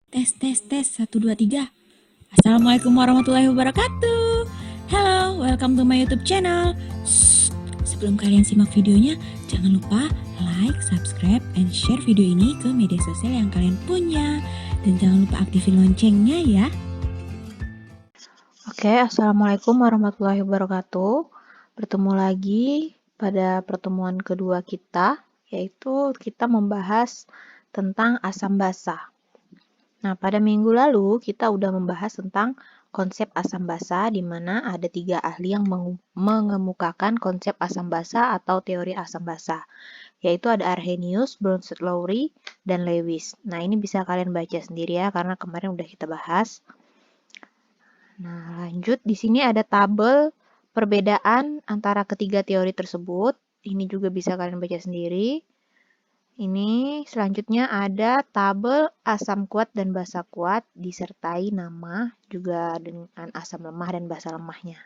Tes, tes, tes, 1, 2, 3. Assalamualaikum warahmatullahi wabarakatuh. Hello, welcome to my YouTube channel. Shh, sebelum kalian simak videonya, jangan lupa like, subscribe, and share video ini ke media sosial yang kalian punya. Dan jangan lupa aktifin loncengnya ya. Oke, Assalamualaikum warahmatullahi wabarakatuh. Bertemu lagi pada pertemuan kedua kita, yaitu kita membahas tentang asam basa. Nah, pada minggu lalu kita udah membahas tentang konsep asam basa, di mana ada 3 ahli yang mengemukakan konsep asam basa atau teori asam basa, yaitu ada Arrhenius, Bronsted-Lowry, dan Lewis. Nah, ini bisa kalian baca sendiri ya, karena kemarin udah kita bahas. Nah, lanjut di sini ada tabel perbedaan antara ketiga teori tersebut. Ini juga bisa kalian baca sendiri. Ini selanjutnya ada tabel asam kuat dan basa kuat disertai nama juga dengan asam lemah dan basa lemahnya.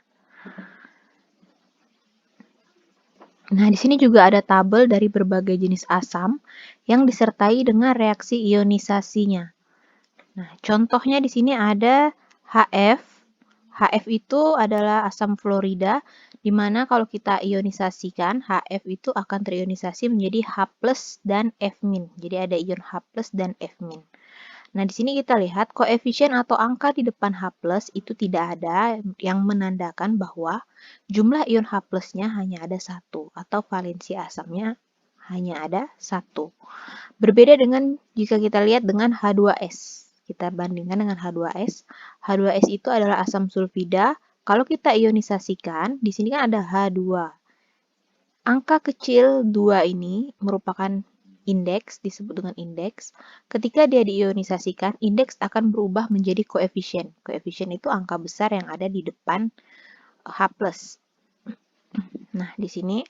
Nah, di sini juga ada tabel dari berbagai jenis asam yang disertai dengan reaksi ionisasinya. Nah, contohnya di sini ada HF. HF itu adalah asam fluorida, di mana kalau kita ionisasikan, HF itu akan terionisasi menjadi H+ dan F-. Jadi ada ion H+ dan F-. Nah, di sini kita lihat koefisien atau angka di depan H+ itu tidak ada yang menandakan bahwa jumlah ion H+-nya hanya ada 1 atau valensi asamnya hanya ada 1. Berbeda dengan jika kita lihat dengan H2S. Kita bandingkan dengan H2S. H2S itu adalah asam sulfida. Kalau kita ionisasikan, di sini kan ada H2. Angka kecil 2 ini merupakan indeks, disebut dengan indeks. Ketika dia diionisasikan, indeks akan berubah menjadi koefisien. Koefisien itu angka besar yang ada di depan H+. Nah, di sini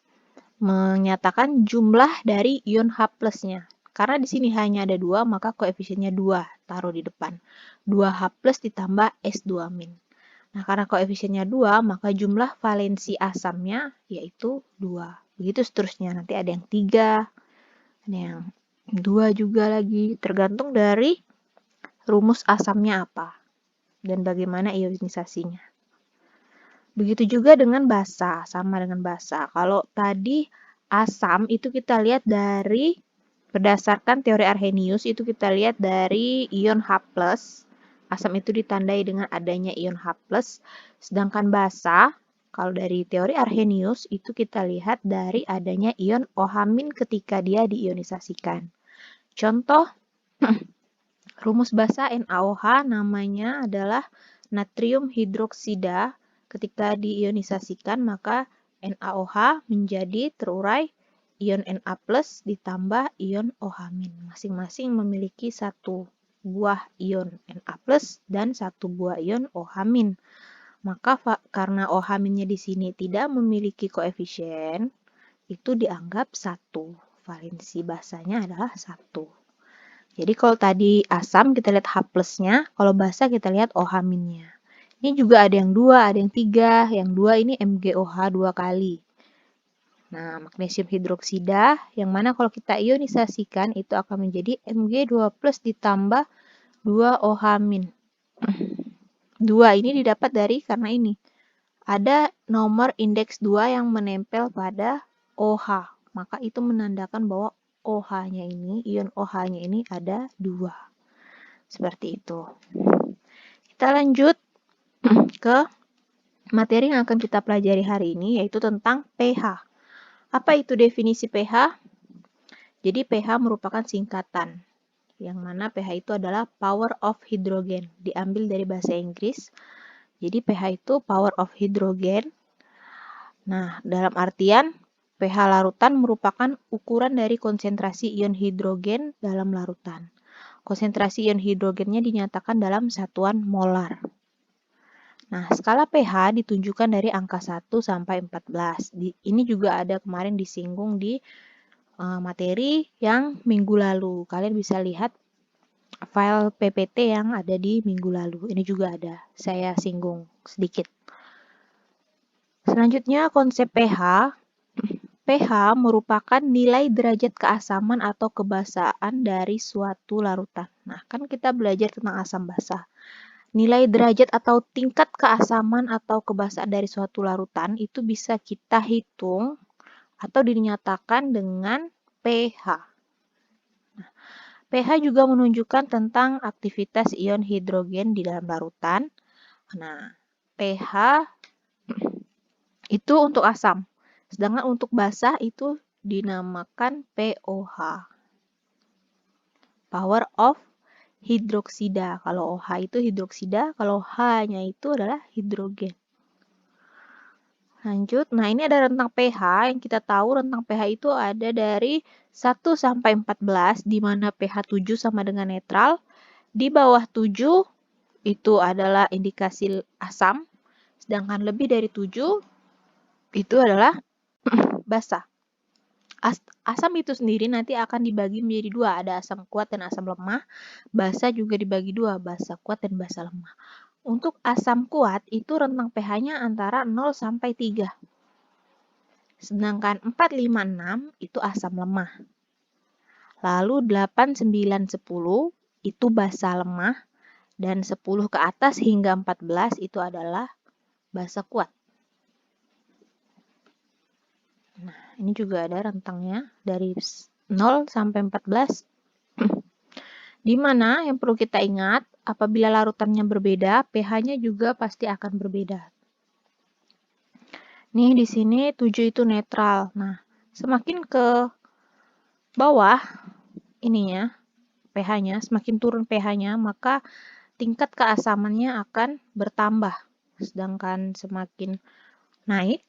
menyatakan jumlah dari ion H+-nya. Karena di sini hanya ada 2, maka koefisiennya 2, taruh di depan. 2H+ ditambah S2-. Nah, karena koefisiennya 2, maka jumlah valensi asamnya yaitu 2. Begitu seterusnya, nanti ada yang 3, ada yang 2 juga lagi, tergantung dari rumus asamnya apa dan bagaimana ionisasinya. Begitu juga dengan basa, sama dengan basa. Kalau tadi asam itu kita lihat dari berdasarkan teori Arrhenius itu kita lihat dari ion H+. Asam itu ditandai dengan adanya ion H+. Sedangkan basa kalau dari teori Arrhenius itu kita lihat dari adanya ion OH- ketika dia diionisasikan. Contoh rumus basa NaOH namanya adalah natrium hidroksida. Ketika diionisasikan maka NaOH menjadi terurai ion Na+ ditambah ion OH-. Masing-masing memiliki satu buah ion Na+ dan satu buah ion OH-. Maka karena OH-nya di sini tidak memiliki koefisien, itu dianggap 1. Valensi basanya adalah 1. Jadi kalau tadi asam kita lihat H+-nya, kalau basa kita lihat OH-nya. Ini juga ada yang 2, ada yang 3. Yang 2 ini MgOH 2 kali. Nah, magnesium hidroksida, yang mana kalau kita ionisasikan, itu akan menjadi Mg2+ ditambah 2OH-. 2 ini didapat dari karena ini. Ada nomor indeks 2 yang menempel pada OH. Maka itu menandakan bahwa OH-nya ini, ion OH-nya ini ada 2. Seperti itu. Kita lanjut ke materi yang akan kita pelajari hari ini, yaitu tentang pH. Apa itu definisi pH? Jadi pH merupakan singkatan, yang mana pH itu adalah power of hydrogen, diambil dari bahasa Inggris. Jadi pH itu power of hydrogen. Nah, dalam artian pH larutan merupakan ukuran dari konsentrasi ion hidrogen dalam larutan. Konsentrasi ion hidrogennya dinyatakan dalam satuan molar. Nah, skala pH ditunjukkan dari angka 1 sampai 14. Ini juga ada kemarin disinggung di materi yang minggu lalu. Kalian bisa lihat file PPT yang ada di minggu lalu. Ini juga ada, saya singgung sedikit. Selanjutnya konsep pH. pH merupakan nilai derajat keasaman atau kebasaan dari suatu larutan. Nah, kan kita belajar tentang asam basa. Nilai derajat atau tingkat keasaman atau kebasaan dari suatu larutan itu bisa kita hitung atau dinyatakan dengan pH. pH juga menunjukkan tentang aktivitas ion hidrogen di dalam larutan. Nah, pH itu untuk asam. Sedangkan untuk basa itu dinamakan POH. Power of hidroksida. Kalau OH itu hidroksida, kalau H-nya itu adalah hidrogen. Lanjut, nah ini ada rentang pH yang kita tahu rentang pH itu ada dari 1 sampai 14 di mana pH 7 sama dengan netral. Di bawah 7 itu adalah indikasi asam, sedangkan lebih dari 7 itu adalah basa. Asam itu sendiri nanti akan dibagi menjadi dua, ada asam kuat dan asam lemah. Basa juga dibagi dua, basa kuat dan basa lemah. Untuk asam kuat itu rentang pH-nya antara 0 sampai 3. Sedangkan 4, 5, 6 itu asam lemah. Lalu 8, 9, 10 itu basa lemah. Dan 10 ke atas hingga 14 itu adalah basa kuat. Nah, ini juga ada rentangnya dari 0 sampai 14. Di mana yang perlu kita ingat, apabila larutannya berbeda, pH-nya juga pasti akan berbeda. Nih, di sini 7 itu netral. Nah, semakin ke bawah ininya, pH-nya, semakin turun pH-nya, maka tingkat keasamannya akan bertambah. Sedangkan semakin naik,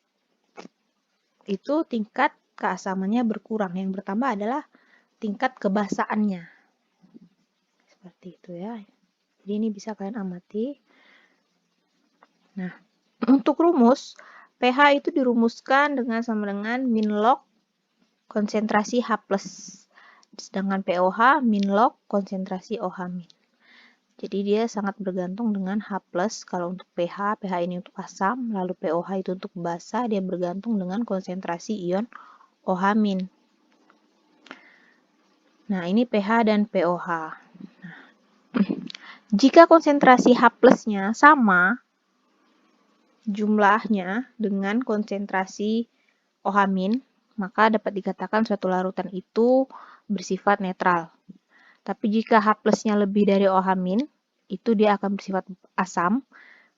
itu tingkat keasamannya berkurang. Yang bertambah adalah tingkat kebasaannya. Seperti itu ya. Jadi ini bisa kalian amati. Nah, untuk rumus, pH itu dirumuskan sama dengan min log konsentrasi H+. Sedangkan POH min log konsentrasi OH-. Jadi dia sangat bergantung dengan H+. Kalau untuk pH, pH ini untuk asam, lalu POH itu untuk basa, dia bergantung dengan konsentrasi ion OH-. Nah, ini pH dan POH. Nah, jika konsentrasi H+-nya sama jumlahnya dengan konsentrasi OH-, maka dapat dikatakan suatu larutan itu bersifat netral. Tapi jika H+-nya lebih dari OH-, itu dia akan bersifat asam.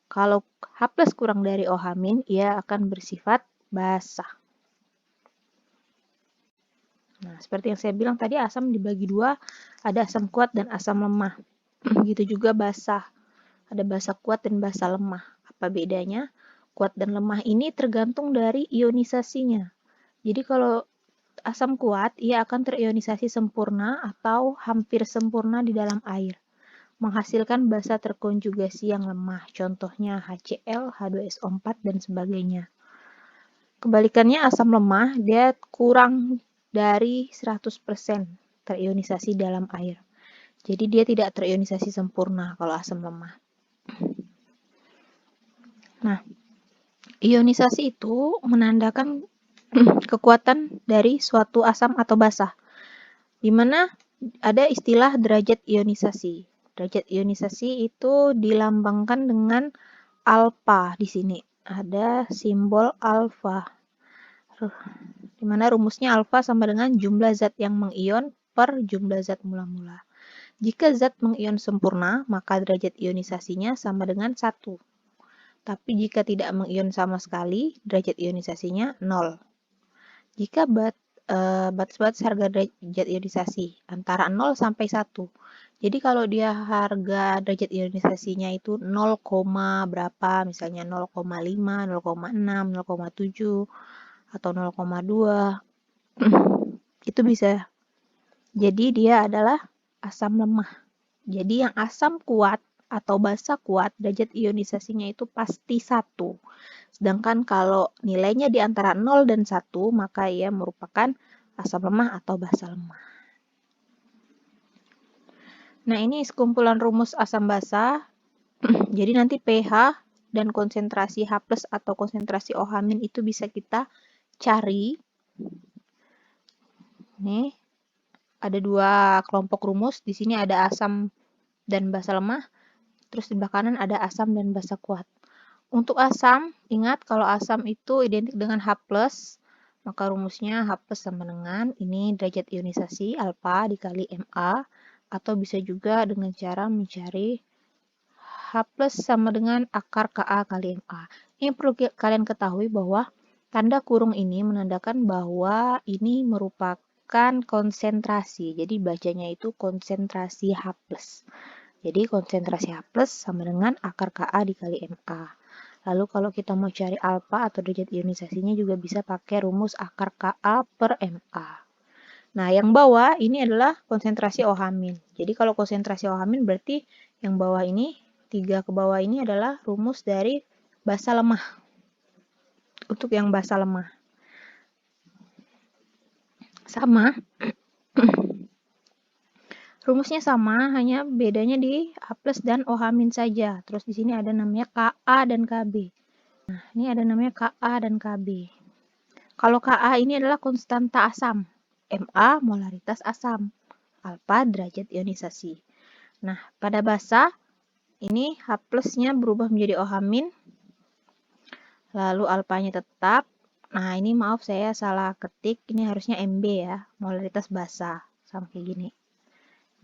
Kalau H+ kurang dari OH-, ia akan bersifat basa. Nah, seperti yang saya bilang tadi, asam dibagi dua, ada asam kuat dan asam lemah. Begitu juga basa. Ada basa kuat dan basa lemah. Apa bedanya? Kuat dan lemah ini tergantung dari ionisasinya. Jadi kalau asam kuat, ia akan terionisasi sempurna atau hampir sempurna di dalam air, menghasilkan basa terkonjugasi yang lemah. Contohnya HCl, H2SO4, dan sebagainya. Kebalikannya asam lemah, dia kurang dari 100% terionisasi dalam air. Jadi dia tidak terionisasi sempurna kalau asam lemah. Nah, ionisasi itu menandakan kekuatan dari suatu asam atau basa, di mana ada istilah derajat ionisasi. Derajat ionisasi itu dilambangkan dengan alfa di sini. Ada simbol alfa. Di mana rumusnya alfa sama dengan jumlah zat yang mengion per jumlah zat mula-mula. Jika zat mengion sempurna, maka derajat ionisasinya sama dengan 1. Tapi jika tidak mengion sama sekali, derajat ionisasinya 0. Jika batas harga derajat ionisasi antara 0 sampai 1. Jadi kalau dia harga derajat ionisasinya itu 0, berapa, misalnya 0,5, 0,6, 0,7, atau 0,2, itu bisa. Jadi dia adalah asam lemah. Jadi yang asam kuat atau basa kuat, derajat ionisasinya itu pasti 1. Sedangkan kalau nilainya di antara 0 dan 1, maka ia merupakan asam lemah atau basa lemah. Nah, ini sekumpulan rumus asam basa. Jadi nanti pH dan konsentrasi H+ atau konsentrasi OH- itu bisa kita cari Ini ada dua kelompok rumus. Di sini ada asam dan basa lemah. Terus di sebelah kanan ada asam dan basa kuat. Untuk asam, ingat kalau asam itu identik dengan H+, maka rumusnya H+ sama dengan ini derajat ionisasi alfa dikali Ma, atau bisa juga dengan cara mencari H+ sama dengan akar Ka kali Ma. Ini perlu kalian ketahui bahwa tanda kurung ini menandakan bahwa ini merupakan konsentrasi. Jadi bacanya itu konsentrasi H+. Jadi konsentrasi H+ sama dengan akar Ka dikali Ma. Lalu kalau kita mau cari alfa atau derajat ionisasinya juga bisa pakai rumus akar Ka per Ma. Nah, yang bawah ini adalah konsentrasi OH-. Jadi kalau konsentrasi OH- berarti yang bawah ini, 3 ke bawah ini adalah rumus dari basa lemah. Untuk yang basa lemah. Sama. Rumusnya sama, hanya bedanya di H+ dan OH- saja. Terus di sini ada namanya Ka dan Kb. Nah, ini ada namanya Ka dan Kb. Kalau Ka ini adalah konstanta asam. Ma molaritas asam. Alfa derajat ionisasi. Nah, pada basa ini H+-nya berubah menjadi OH-. Lalu alfanya tetap. Nah, ini maaf saya salah ketik. Ini harusnya Mb ya, molaritas basa. Sama kayak gini.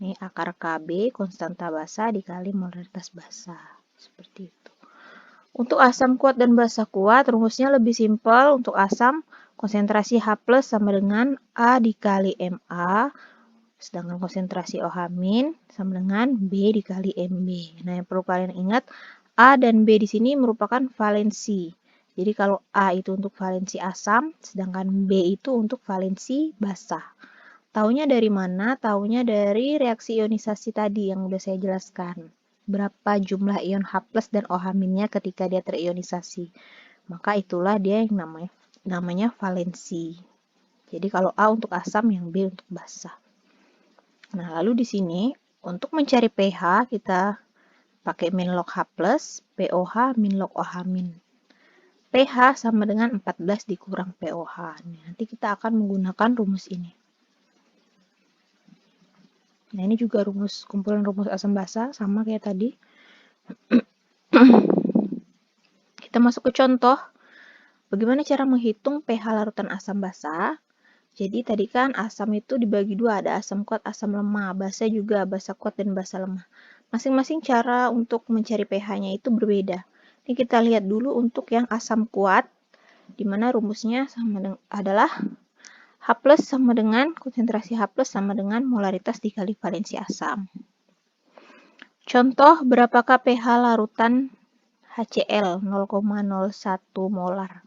Ini akar Kb konstanta basa dikali molaritas basa. Seperti itu. Untuk asam kuat dan basa kuat, rumusnya lebih simpel. Untuk asam, konsentrasi H+ sama dengan A dikali Ma. Sedangkan konsentrasi OH- sama dengan B dikali Mb. Nah, yang perlu kalian ingat, A dan B di sini merupakan valensi. Jadi kalau A itu untuk valensi asam, sedangkan B itu untuk valensi basa. Taunya dari mana? Taunya dari reaksi ionisasi tadi yang udah saya jelaskan. Berapa jumlah ion H+ dan OH-nya ketika dia terionisasi. Maka itulah dia yang namanya valensi. Jadi kalau A untuk asam, yang B untuk basa. Nah, lalu di sini untuk mencari pH kita pakai min log H+, POH min log OH-. pH sama dengan 14 dikurang POH. Nanti kita akan menggunakan rumus ini. Nah, ini juga kumpulan rumus asam basa, sama kayak tadi. Kita masuk ke contoh. Bagaimana cara menghitung pH larutan asam basa? Jadi tadi kan asam itu dibagi dua, ada asam kuat, asam lemah. Basa juga, basa kuat dan basa lemah. Masing-masing cara untuk mencari pH-nya itu berbeda. Ini kita lihat dulu untuk yang asam kuat, di mana rumusnya adalah H+ sama dengan konsentrasi H+ sama dengan molaritas dikali valensi asam. Contoh, berapakah pH larutan HCl 0,01 molar?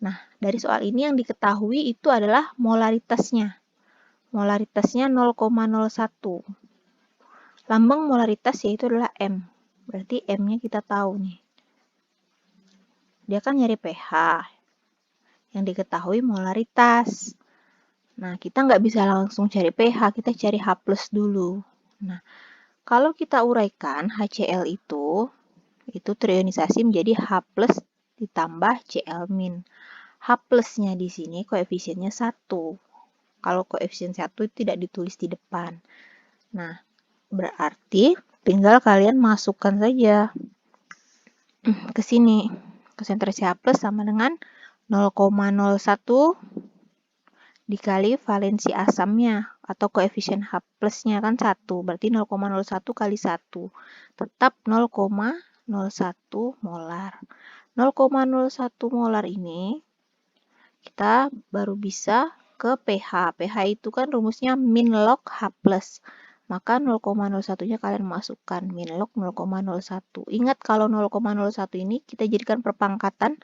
Nah, dari soal ini yang diketahui itu adalah molaritasnya. Molaritasnya 0,01. Lambang molaritas yaitu adalah M. Berarti M-nya kita tahu nih. Dia kan nyari pH. Yang diketahui molaritas. Nah, kita nggak bisa langsung cari pH, kita cari H+ dulu. Nah, kalau kita uraikan HCl itu terionisasi menjadi H+ ditambah Cl-. H+-nya di sini koefisiennya 1. Kalau koefisien 1 itu tidak ditulis di depan. Nah, berarti tinggal kalian masukkan saja ke sini. Konsentrasi H+ sama dengan 0,01 dikali valensi asamnya atau koefisien H+-nya kan 1. Berarti 0,01 kali 1. Tetap 0,01 molar. 0,01 molar ini kita baru bisa ke pH. pH itu kan rumusnya min log H+. Maka 0,01-nya kalian masukkan min log 0,01. Ingat kalau 0,01 ini kita jadikan perpangkatan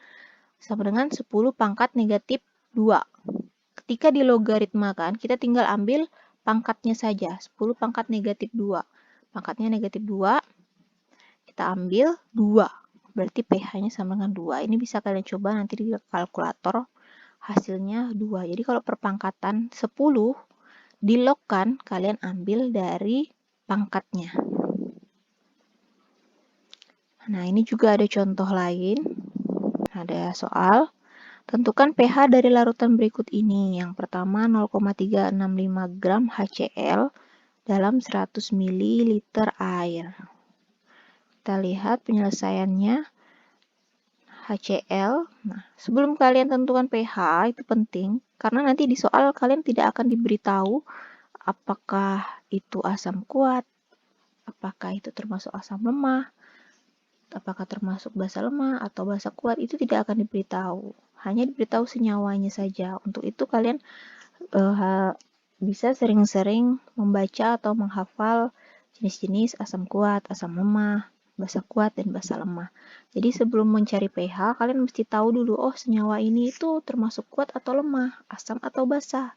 sama dengan 10 pangkat negatif 2. Ketika dilogaritmakan, kita tinggal ambil pangkatnya saja. 10 pangkat negatif 2. Pangkatnya negatif 2, kita ambil 2. Berarti pH-nya sama dengan 2. Ini bisa kalian coba nanti di kalkulator. Hasilnya 2. Jadi kalau perpangkatan 10, dilogkan, kalian ambil dari pangkatnya. Nah, ini juga ada contoh lain. Ada soal. Tentukan pH dari larutan berikut ini. Yang pertama 0,365 gram HCl dalam 100 ml air. Kita lihat penyelesaiannya. HCl. Nah, sebelum kalian tentukan pH itu penting karena nanti di soal kalian tidak akan diberitahu apakah itu asam kuat, apakah itu termasuk asam lemah, apakah termasuk basa lemah atau basa kuat, itu tidak akan diberitahu. Hanya diberitahu senyawanya saja. Untuk itu kalian bisa sering-sering membaca atau menghafal jenis-jenis asam kuat, asam lemah, basa kuat, dan basa lemah. Jadi sebelum mencari pH, kalian mesti tahu dulu, oh senyawa ini itu termasuk kuat atau lemah, asam atau basa.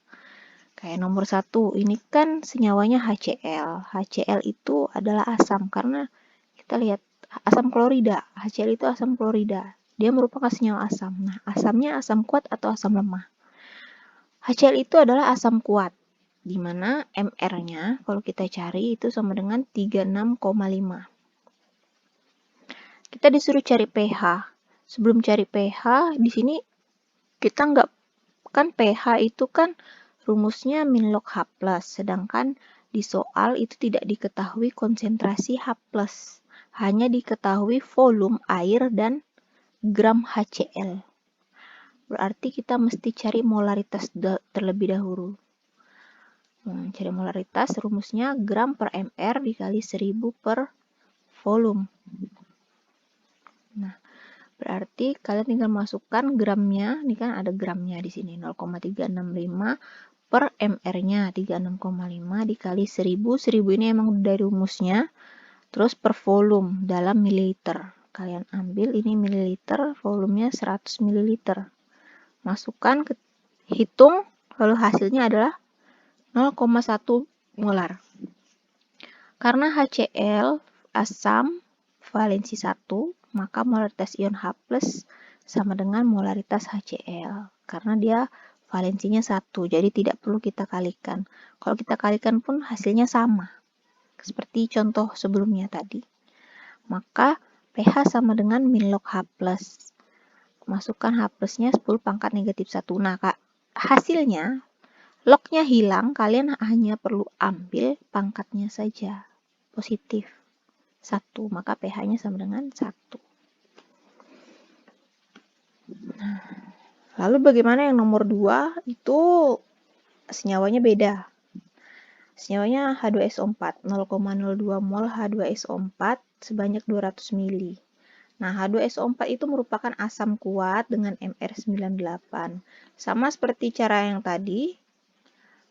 Kayak nomor 1, ini kan senyawanya HCl. HCl itu adalah asam karena kita lihat asam klorida. HCl itu asam klorida. Dia merupakan senyawa asam. Nah, asamnya asam kuat atau asam lemah? HCl itu adalah asam kuat, di mana MR-nya kalau kita cari itu sama dengan 36,5. Kita disuruh cari pH. Sebelum cari pH, di sini kita nggak, kan pH itu kan rumusnya min log H+, sedangkan di soal itu tidak diketahui konsentrasi H+, hanya diketahui volume air dan gram HCl. Berarti kita mesti cari molaritas terlebih dahulu. Cari molaritas, rumusnya gram per mr dikali 1000 per volume. Nah, berarti kalian tinggal masukkan gramnya, ini kan ada gramnya di sini, 0,365 per mr-nya, 36,5 dikali 1000. 1000 ini emang dari rumusnya, terus per volume dalam mililiter. Kalian ambil ini mililiter, volumenya 100 mililiter. Masukkan, hitung, lalu hasilnya adalah 0,1 molar. Karena HCl asam valensi 1, maka molaritas ion H+ sama dengan molaritas HCl. Karena dia valensinya 1, jadi tidak perlu kita kalikan. Kalau kita kalikan pun hasilnya sama. Seperti contoh sebelumnya tadi. Maka pH sama dengan min log H+. Masukkan H+-nya 10 pangkat negatif 1. Nah, hasilnya lognya hilang, kalian hanya perlu ambil pangkatnya saja. Positif 1, maka pH-nya sama dengan 1. Nah, lalu bagaimana yang nomor 2? Itu senyawanya beda. Senyawanya H2SO4, 0,02 mol H2SO4 sebanyak 200 ml. Nah, H2SO4 itu merupakan asam kuat dengan Mr98. Sama seperti cara yang tadi,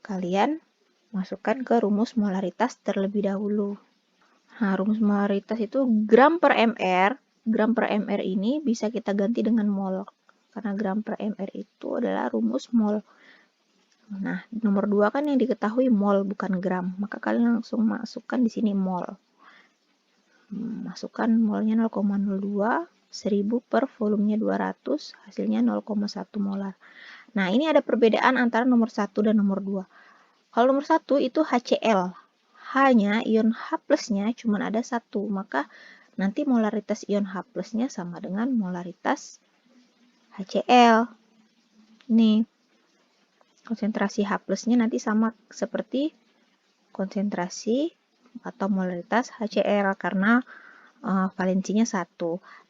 kalian masukkan ke rumus molaritas terlebih dahulu. Nah, rumus molaritas itu gram per mr. Gram per mr ini bisa kita ganti dengan mol. Karena gram per mr itu adalah rumus mol. Nah, nomor 2 kan yang diketahui mol bukan gram. Maka kalian langsung masukkan di sini mol. Masukkan molnya 0,02, 1000 per volumenya 200, hasilnya 0,1 molar. Nah, ini ada perbedaan antara nomor 1 dan nomor 2. Kalau nomor 1 itu HCl. Hanya ion H+-nya cuma ada 1, maka nanti molaritas ion H+-nya sama dengan molaritas HCl. Nih, konsentrasi H+-nya nanti sama seperti konsentrasi atau molaritas HCl karena valensinya 1.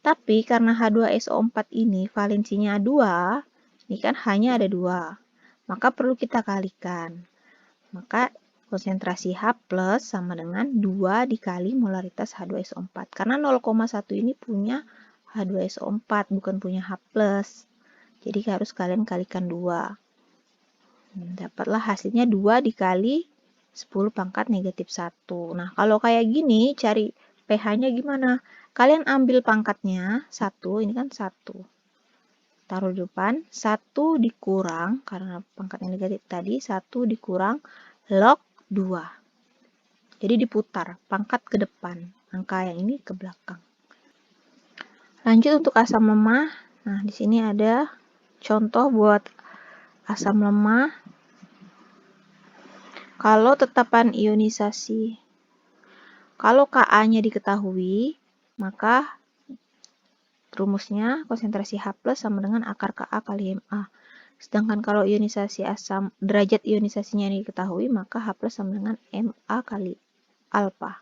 Tapi karena H2SO4 ini valensinya 2, ini kan hanya ada 2, maka perlu kita kalikan. Maka konsentrasi H+ sama dengan 2 dikali molaritas H2SO4. Karena 0,1 ini punya H2SO4, bukan punya H+. Jadi harus kalian kalikan 2. Dapatlah hasilnya 2 dikali 10 pangkat negatif 1. Nah, kalau kayak gini, cari pH-nya gimana? Kalian ambil pangkatnya, 1, ini kan 1. Taruh di depan, 1 dikurang, karena pangkatnya negatif tadi, 1 dikurang log 2. Jadi diputar, pangkat ke depan, angka yang ini ke belakang. Lanjut untuk asam lemah. Nah, di sini ada contoh buat asam lemah. Kalau tetapan ionisasi, kalau Ka-nya diketahui, maka rumusnya konsentrasi H+ sama dengan akar Ka kali Ma. Sedangkan kalau ionisasi asam, derajat ionisasinya yang diketahui, maka H+ sama dengan Ma kali alfa.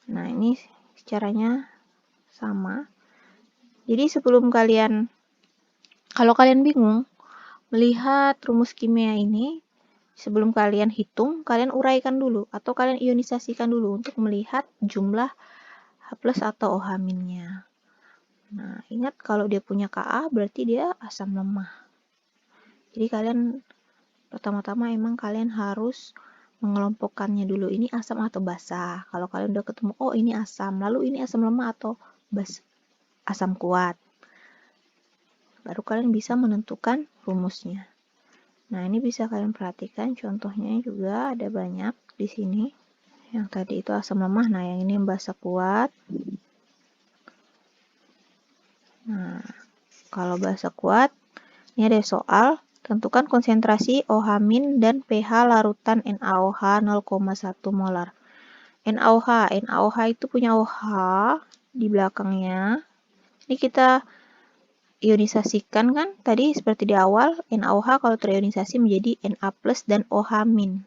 Nah, ini caranya sama. Jadi kalau kalian bingung melihat rumus kimia ini, sebelum kalian hitung, kalian uraikan dulu atau kalian ionisasikan dulu untuk melihat jumlah H+ atau OH-nya. Nah, ingat kalau dia punya Ka berarti dia asam lemah. Jadi kalian pertama-tama emang kalian harus mengelompokkannya dulu, ini asam atau basa. Kalau kalian udah ketemu, oh ini asam, lalu ini asam lemah atau asam kuat, baru kalian bisa menentukan rumusnya. Nah, ini bisa kalian perhatikan contohnya juga ada banyak di sini. Yang tadi itu asam lemah, nah yang ini basa kuat. Nah, kalau basa kuat, ini ada soal, tentukan konsentrasi OH- dan pH larutan NaOH 0,1 molar. NaOH itu punya OH di belakangnya. Ini kita ionisasikan kan, tadi seperti di awal, NaOH kalau terionisasi menjadi Na+ dan OH-.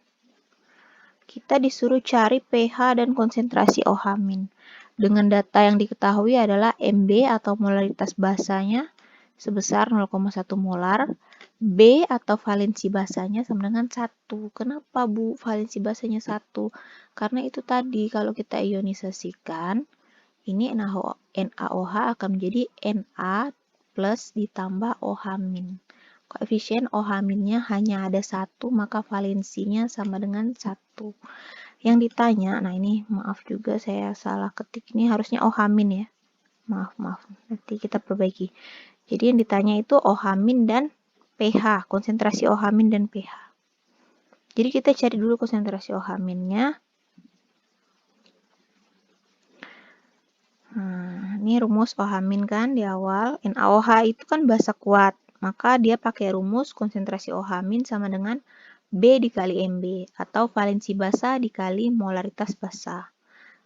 Kita disuruh cari pH dan konsentrasi OH-. Dengan data yang diketahui adalah Mb atau molaritas basanya sebesar 0,1 molar, B atau valensi basanya sama dengan 1. Kenapa Bu valensi basanya 1? Karena itu tadi kalau kita ionisasikan, ini NaOH akan menjadi Na+ ditambah OH-. Koefisien OH-nya hanya ada 1, maka valensinya sama dengan 1. Yang ditanya, nah ini maaf juga saya salah ketik, ini harusnya OH- ya. Maaf, nanti kita perbaiki. Jadi yang ditanya itu OH- dan pH, konsentrasi OH- dan pH. Jadi kita cari dulu konsentrasi OH-nya. Nah, ini rumus OH- kan di awal. NaOH itu kan basa kuat, maka dia pakai rumus konsentrasi OH- sama dengan B dikali Mb, atau valensi basa dikali molaritas basa.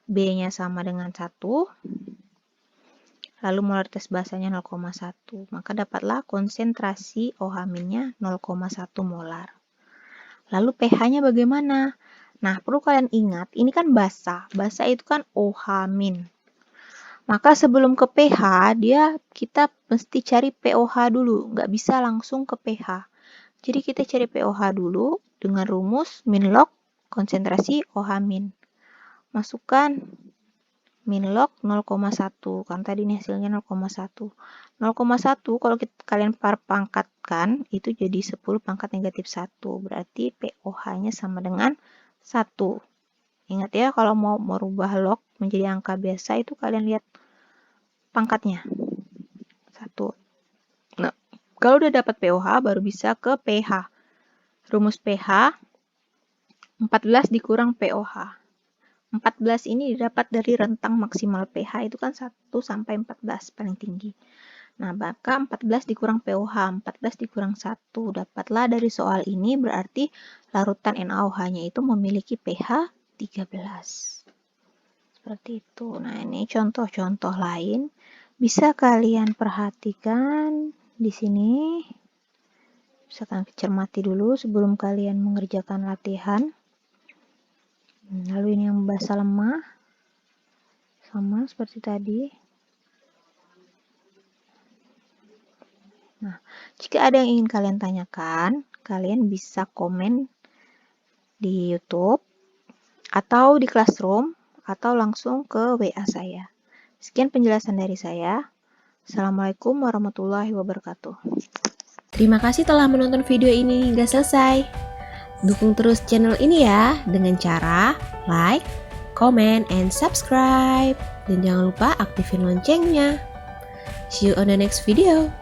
B-nya sama dengan 1, lalu molaritas basanya 0,1, maka dapatlah konsentrasi OH-nya 0,1 molar. Lalu pH-nya bagaimana? Nah, perlu kalian ingat, ini kan basa. Basa itu kan OH-. Maka sebelum ke pH, kita mesti cari pOH dulu, nggak bisa langsung ke pH. Jadi kita cari pOH dulu dengan rumus min log konsentrasi OH-. Masukkan min log 0,1, kan tadi ini hasilnya 0,1. 0,1 kalau kalian pangkatkan, itu jadi 10 pangkat negatif 1. Berarti pOH-nya sama dengan 1. Ingat ya, kalau mau merubah log menjadi angka biasa, itu kalian lihat pangkatnya. 1. Nah, kalau udah dapat pOH, baru bisa ke pH. Rumus pH, 14 dikurang pOH. 14 ini didapat dari rentang maksimal pH, itu kan 1 sampai 14 paling tinggi. Nah, maka 14 dikurang pOH, 14 dikurang 1. Dapatlah dari soal ini, berarti larutan NaOH-nya itu memiliki pH 13. Seperti itu. Nah, ini contoh-contoh lain. Bisa kalian perhatikan di sini. Bisa kalian cermati dulu sebelum kalian mengerjakan latihan. Lalu ini yang basa lemah. Sama seperti tadi. Nah, jika ada yang ingin kalian tanyakan, kalian bisa komen di YouTube atau di Classroom atau langsung ke WA saya. Sekian penjelasan dari saya. Assalamualaikum warahmatullahi wabarakatuh. Terima kasih telah menonton video ini hingga selesai. Dukung terus channel ini ya dengan cara like, comment, and subscribe. Dan jangan lupa aktifin loncengnya. See you on the next video.